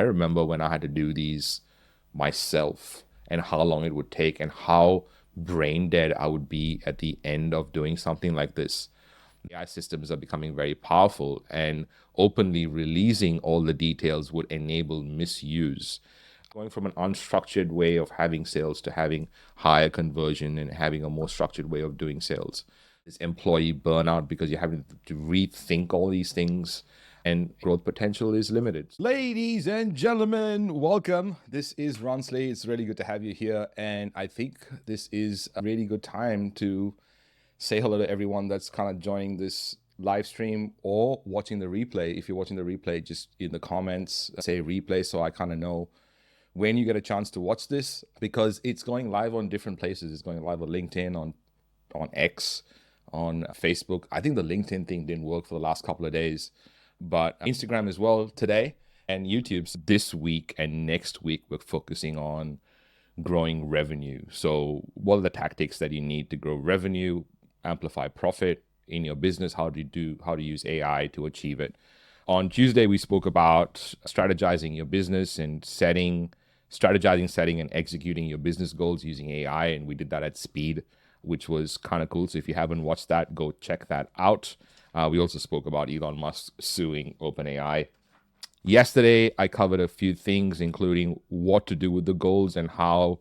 I remember when I had to do these myself and how long it would take and how brain dead I would be at the end of doing something like this. AI systems are becoming very powerful, and openly releasing all the details would enable misuse. Going from an unstructured way of having sales to having higher conversion and having a more structured way of doing sales. This employee burnout because you're having to rethink all these things, and growth potential is limited. Ladies and gentlemen, welcome. This is Ronsley. It's really good to have you here. And I think this is a really good time to say hello to everyone that's kind of joining this live stream or watching the replay. If you're watching the replay, just in the comments, say replay so I kind of know when you get a chance to watch this, because it's going live on different places. It's going live on LinkedIn, on X, on Facebook. I think the LinkedIn thing didn't work for the last couple of days, but Instagram as well today, and YouTube's this week and next week. We're focusing on growing revenue. So what are the tactics that you need to grow revenue, amplify profit in your business? How to use AI to achieve it. On Tuesday, we spoke about strategizing your business and strategizing, setting, and executing your business goals using AI. And we did that at speed, which was kind of cool. So if you haven't watched that, go check that out. We also spoke about Elon Musk suing OpenAI. Yesterday, I covered a few things, including what to do with the goals and how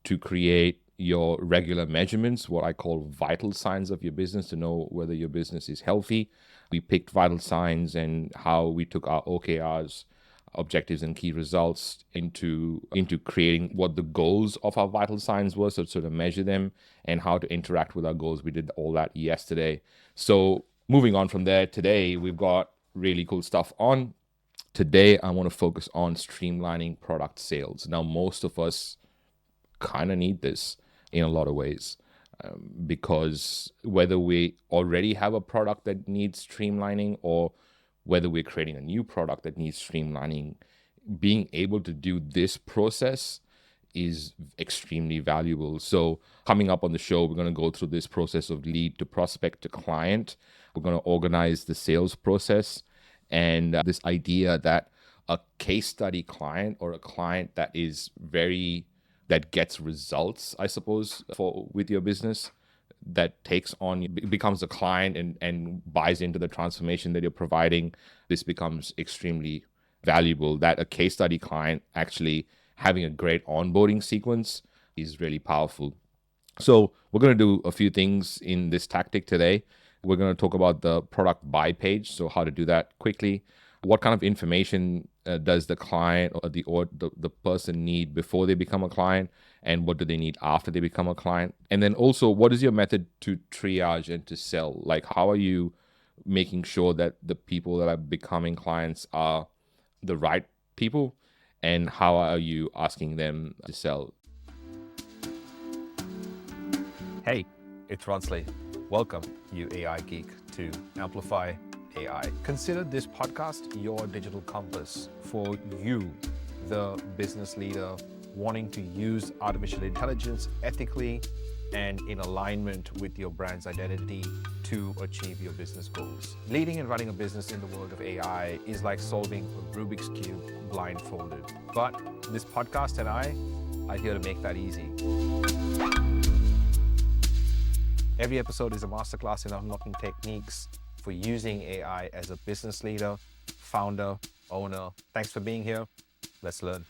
to create your regular measurements, what I call vital signs of your business, to know whether your business is healthy. We picked vital signs and how we took our OKRs, objectives and key results, into creating what the goals of our vital signs were, so to sort of measure them and how to interact with our goals. We did all that yesterday. So moving on from there, today we've got really cool stuff on. Today I want to focus on streamlining product sales. Now, most of us kind of need this in a lot of ways, because whether we already have a product that needs streamlining or whether we're creating a new product that needs streamlining, being able to do this process is extremely valuable. So coming up on the show, we're going to go through this process of lead to prospect to client. We're going to organize the sales process, and this idea that a case study client, or a client that gets results, I suppose, with your business, that becomes a client and buys into the transformation that you're providing. This becomes extremely valuable. That a case study client actually having a great onboarding sequence is really powerful. So we're going to do a few things in this tactic today. We're going to talk about the product buy page, so how to do that quickly. What kind of information does the client or the person need before they become a client, and what do they need after they become a client? And then also, what is your method to triage and to sell? Like, how are you making sure that the people that are becoming clients are the right people, and how are you asking them to sell? Hey, it's Ronsley. Welcome, you AI geek, to Amplify AI. Consider this podcast your digital compass for you, the business leader wanting to use artificial intelligence ethically and in alignment with your brand's identity to achieve your business goals. Leading and running a business in the world of AI is like solving a Rubik's Cube blindfolded. But this podcast and I are here to make that easy. Every episode is a masterclass in unlocking techniques for using AI as a business leader, founder, owner. Thanks for being here. Let's learn.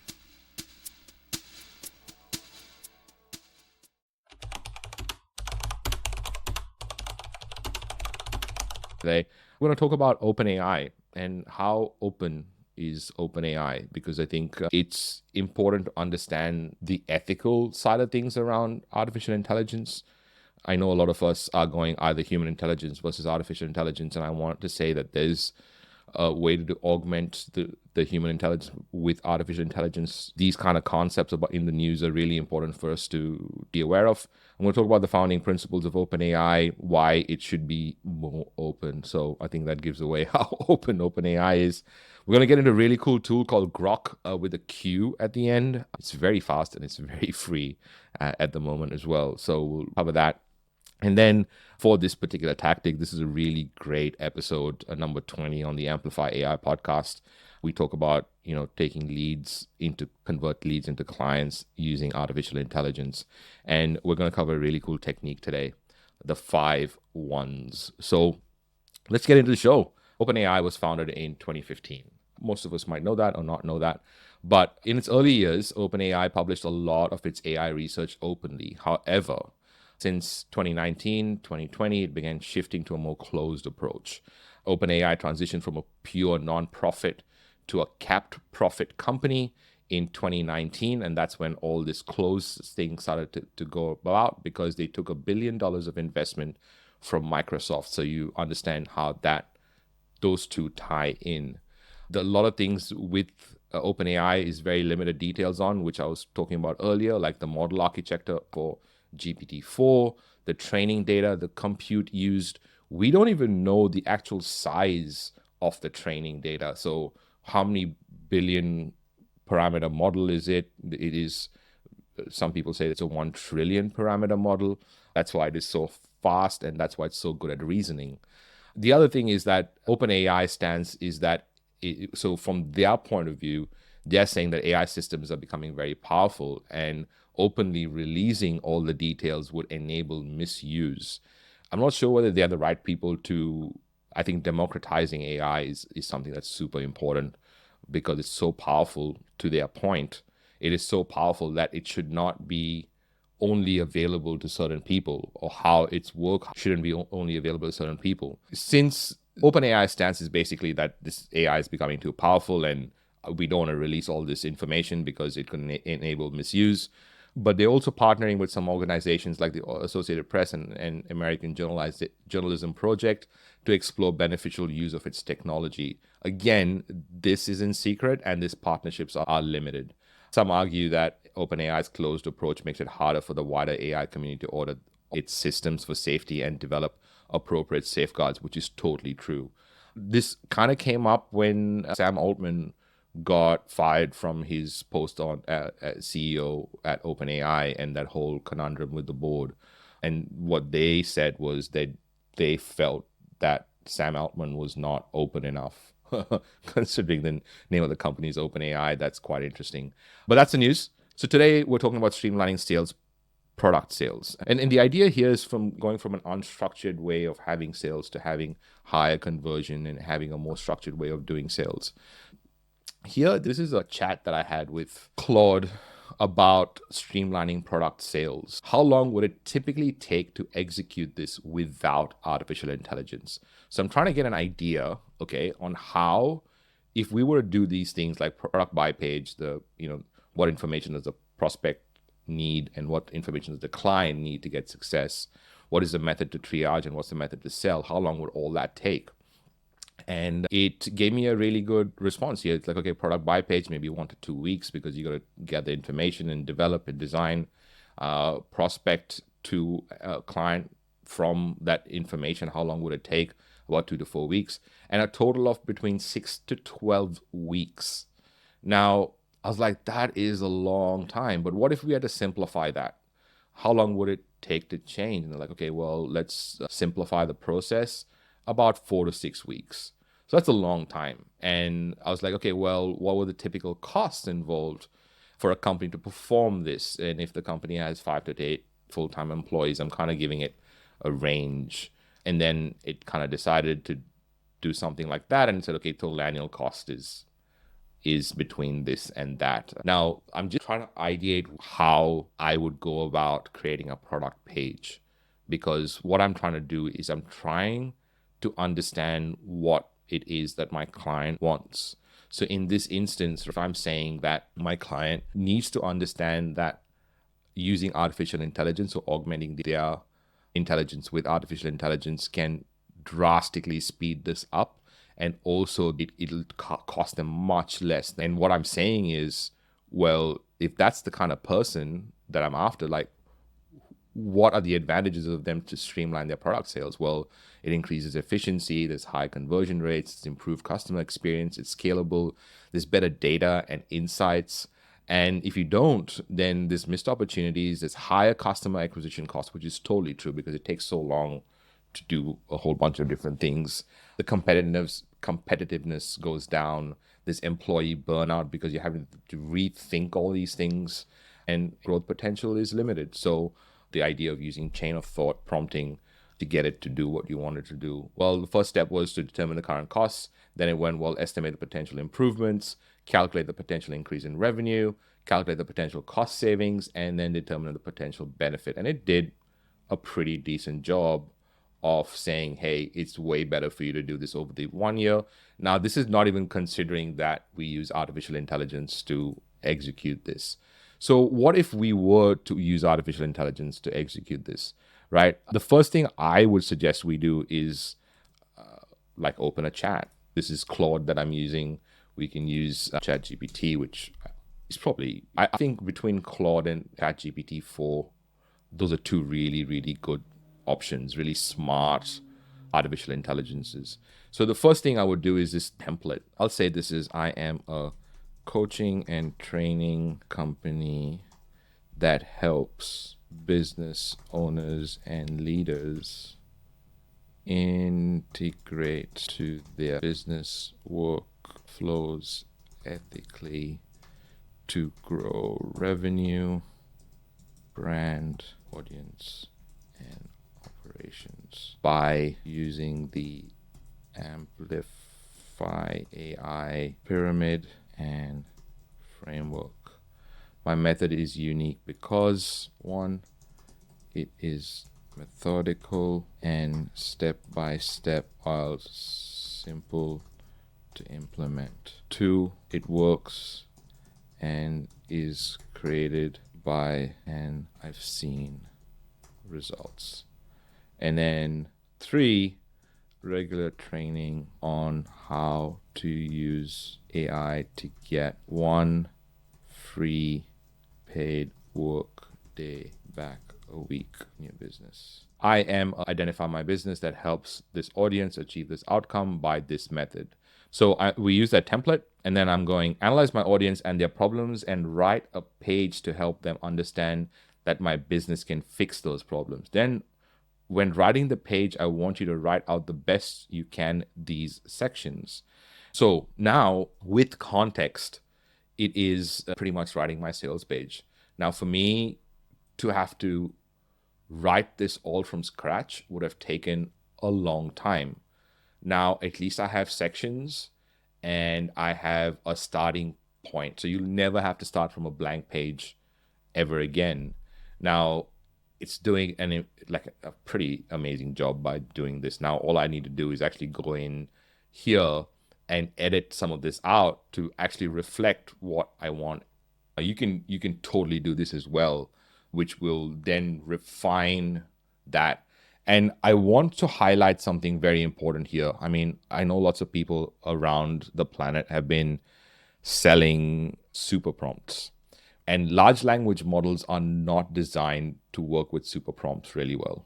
Today, we're going to talk about OpenAI and how open is OpenAI, because I think it's important to understand the ethical side of things around artificial intelligence. I know a lot of us are going either human intelligence versus artificial intelligence, and I want to say that there's a way to augment the human intelligence with artificial intelligence. These kind of concepts in the news are really important for us to be aware of. I'm going to talk about the founding principles of OpenAI, why it should be more open. So I think that gives away how open OpenAI is. We're going to get into a really cool tool called Grok with a Q at the end. It's very fast and it's very free at the moment as well. So we'll cover that. And then for this particular tactic, this is a really great episode, number 20 on the Amplify AI podcast. We talk about, taking convert leads into clients using artificial intelligence. And we're going to cover a really cool technique today, the 5 1s. So let's get into the show. OpenAI was founded in 2015. Most of us might know that or not know that. But in its early years, OpenAI published a lot of its AI research openly. However, since 2019, 2020, it began shifting to a more closed approach. OpenAI transitioned from a pure nonprofit to a capped profit company in 2019. And that's when all this closed thing started to go about, because they took $1 billion of investment from Microsoft. So you understand how those two tie in. A lot of things with OpenAI is very limited details on, which I was talking about earlier, like the model architecture for GPT-4, the training data, the compute used. We don't even know the actual size of the training data. So how many billion parameter model is it? It is, some people say it's a 1 trillion parameter model. That's why it is so fast, and that's why it's so good at reasoning. The other thing is that OpenAI stance is that, so from their point of view, they're saying that AI systems are becoming very powerful, and openly releasing all the details would enable misuse. I'm not sure whether they're the right people to, I think democratizing AI is something that's super important, because it's so powerful. To their point, it is so powerful that it should not be only available to certain people, or how its work shouldn't be only available to certain people. Since OpenAI stance is basically that this AI is becoming too powerful and we don't want to release all this information because it can enable misuse. But they're also partnering with some organizations like the Associated Press and American Journalism Project to explore beneficial use of its technology. Again, this is in secret, and these partnerships are limited. Some argue that OpenAI's closed approach makes it harder for the wider AI community to audit its systems for safety and develop appropriate safeguards, which is totally true. This kind of came up when Sam Altman got fired from his post on CEO at OpenAI, and that whole conundrum with the board. And what they said was that they felt that Sam Altman was not open enough. Considering the name of the company is OpenAI, that's quite interesting. But that's the news. So today we're talking about streamlining sales, product sales. And the idea here is from going from an unstructured way of having sales to having higher conversion and having a more structured way of doing sales. Here, this is a chat that I had with Claude about streamlining product sales. How long would it typically take to execute this without artificial intelligence? So I'm trying to get an idea, okay, on how, if we were to do these things like product by page, what information does the prospect need and what information does the client need to get success? What is the method to triage and what's the method to sell? How long would all that take? And it gave me a really good response here. It's like, okay, product by page, maybe 1 to 2 weeks, because you got to gather information and develop and design, prospect to a client from that information. How long would it take? About 2 to 4 weeks, and a total of between 6 to 12 weeks. Now, I was like, that is a long time, but what if we had to simplify that? How long would it take to change? And they're like, okay, well, let's simplify the process, about 4 to 6 weeks. So that's a long time. And I was like, okay, well, what were the typical costs involved for a company to perform this? And if the company has 5 to 8 full-time employees, I'm kind of giving it a range. And then it kind of decided to do something like that and said, okay, total annual cost is between this and that. Now, I'm just trying to ideate how I would go about creating a product page, because what I'm trying to do is I'm trying to understand what it is that my client wants. So in this instance, if I'm saying that my client needs to understand that using artificial intelligence or augmenting their intelligence with artificial intelligence can drastically speed this up, and also it'll cost them much less. And what I'm saying is, well, if that's the kind of person that I'm after, like, what are the advantages of them to streamline their product sales? Well, it increases efficiency, there's high conversion rates, it's improved customer experience, it's scalable, there's better data and insights. And if you don't, then there's missed opportunities, there's higher customer acquisition costs, which is totally true because it takes so long to do a whole bunch of different things. The competitiveness goes down. this employee burnout because you're having to rethink all these things, and growth potential is limited. So the idea of using chain of thought prompting to get it to do what you wanted to do. Well, the first step was to determine the current costs. Then it went, well, estimate the potential improvements, calculate the potential increase in revenue, calculate the potential cost savings, and then determine the potential benefit. And it did a pretty decent job of saying, hey, it's way better for you to do this over the 1 year. Now, this is not even considering that we use artificial intelligence to execute this. So what if we were to use artificial intelligence to execute this, right? The first thing I would suggest we do is like open a chat. This is Claude that I'm using. We can use ChatGPT, which is probably, I think between Claude and ChatGPT 4, those are two really, really good options, really smart artificial intelligences. So the first thing I would do is this template. I'll say this is, I am a coaching and training company that helps business owners and leaders integrate to their business workflows ethically to grow revenue, brand, audience, and operations by using the Amplify AI pyramid and framework. My method is unique because, one, it is methodical and step-by-step while simple to implement. Two, it works and is created by, and I've seen results. And then three, regular training on how to use AI to get one free paid work day back a week in your business. I am Identify My Business that helps this audience achieve this outcome by this method. So we use that template, and then I'm going analyze my audience and their problems and write a page to help them understand that my business can fix those problems. Then when writing the page, I want you to write out the best you can these sections. So now with context, it is pretty much writing my sales page. Now for me to have to write this all from scratch would have taken a long time. Now, at least I have sections and I have a starting point. So you'll never have to start from a blank page ever again. Now, it's doing a pretty amazing job by doing this. Now, all I need to do is actually go in here and edit some of this out to actually reflect what I want. You can totally do this as well, which will then refine that. And I want to highlight something very important here. I mean, I know lots of people around the planet have been selling super prompts, and large language models are not designed to work with super prompts really well.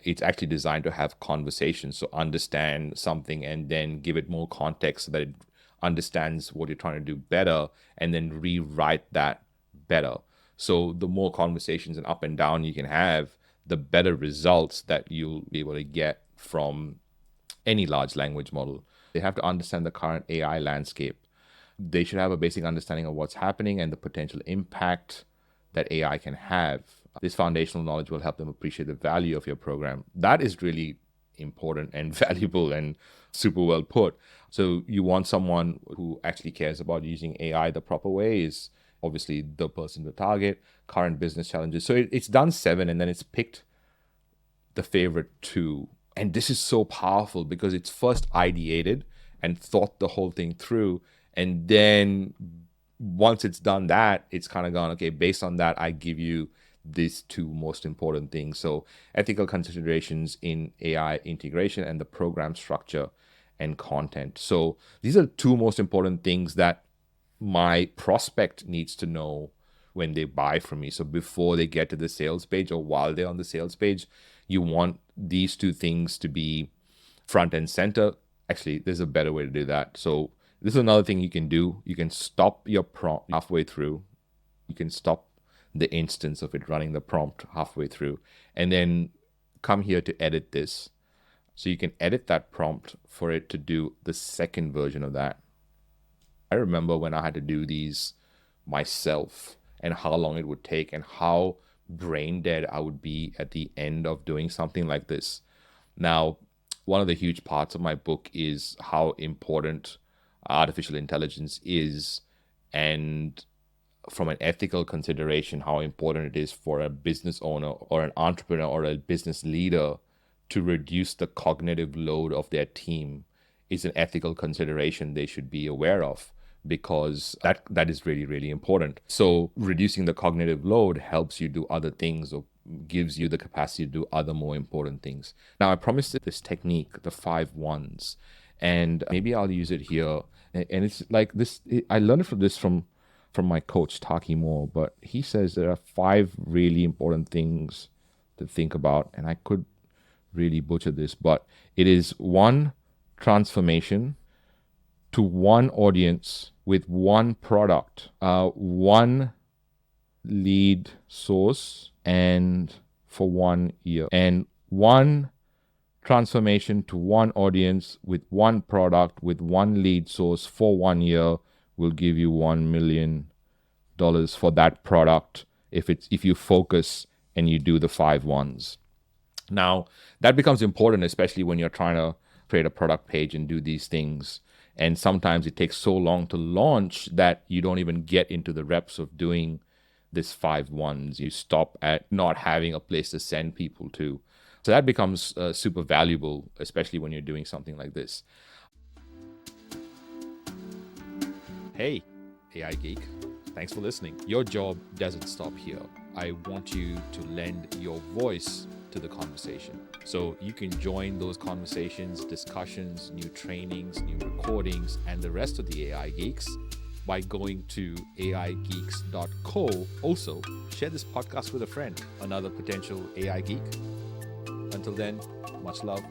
It's actually designed to have conversations, so understand something and then give it more context so that it understands what you're trying to do better and then rewrite that better. So the more conversations and up and down you can have, the better results that you'll be able to get from any large language model. They have to understand the current AI landscape. They should have a basic understanding of what's happening and the potential impact that AI can have. This foundational knowledge will help them appreciate the value of your program. That is really important and valuable and super well put. So you want someone who actually cares about using AI the proper way, is obviously the person to target, current business challenges. So it's done 7 and then it's picked the favorite 2. And this is so powerful because it's first ideated and thought the whole thing through. And then once it's done that, it's kind of gone, okay, based on that, I give you these 2 most important things. So ethical considerations in AI integration and the program structure and content. So these are 2 most important things that my prospect needs to know when they buy from me. So before they get to the sales page or while they're on the sales page, you want these 2 things to be front and center. Actually, there's a better way to do that. So this is another thing you can do. You can stop your prompt halfway through. You can stop the instance of it running the prompt halfway through and then come here to edit this. So you can edit that prompt for it to do the second version of that. I remember when I had to do these myself and how long it would take and how brain dead I would be at the end of doing something like this. Now, one of the huge parts of my book is how important artificial intelligence is, and from an ethical consideration, how important it is for a business owner or an entrepreneur or a business leader to reduce the cognitive load of their team is an ethical consideration they should be aware of, because that is really, really important. So reducing the cognitive load helps you do other things, or gives you the capacity to do other more important things. Now, I promised this technique, the 5 1s, and maybe I'll use it here. And it's like this, I learned it from my coach Taki Moore, but he says there are 5 really important things to think about, and I could really butcher this, but it is 1, transformation; 2, one audience with one product; 1 lead source and for 1 year; and 1 transformation to 1 audience with 1 product with 1 lead source for 1 year will give you $1 million for that product if you focus and you do the 5 1s. Now, that becomes important, especially when you're trying to create a product page and do these things. And sometimes it takes so long to launch that you don't even get into the reps of doing this 5 1s. You stop at not having a place to send people to. So that becomes super valuable, especially when you're doing something like this. Hey, AI Geek. Thanks for listening. Your job doesn't stop here. I want you to lend your voice to the conversation. So you can join those conversations, discussions, new trainings, new recordings, and the rest of the AI Geeks by going to aigeeks.co. Also, share this podcast with a friend, another potential AI geek. Until then, much love.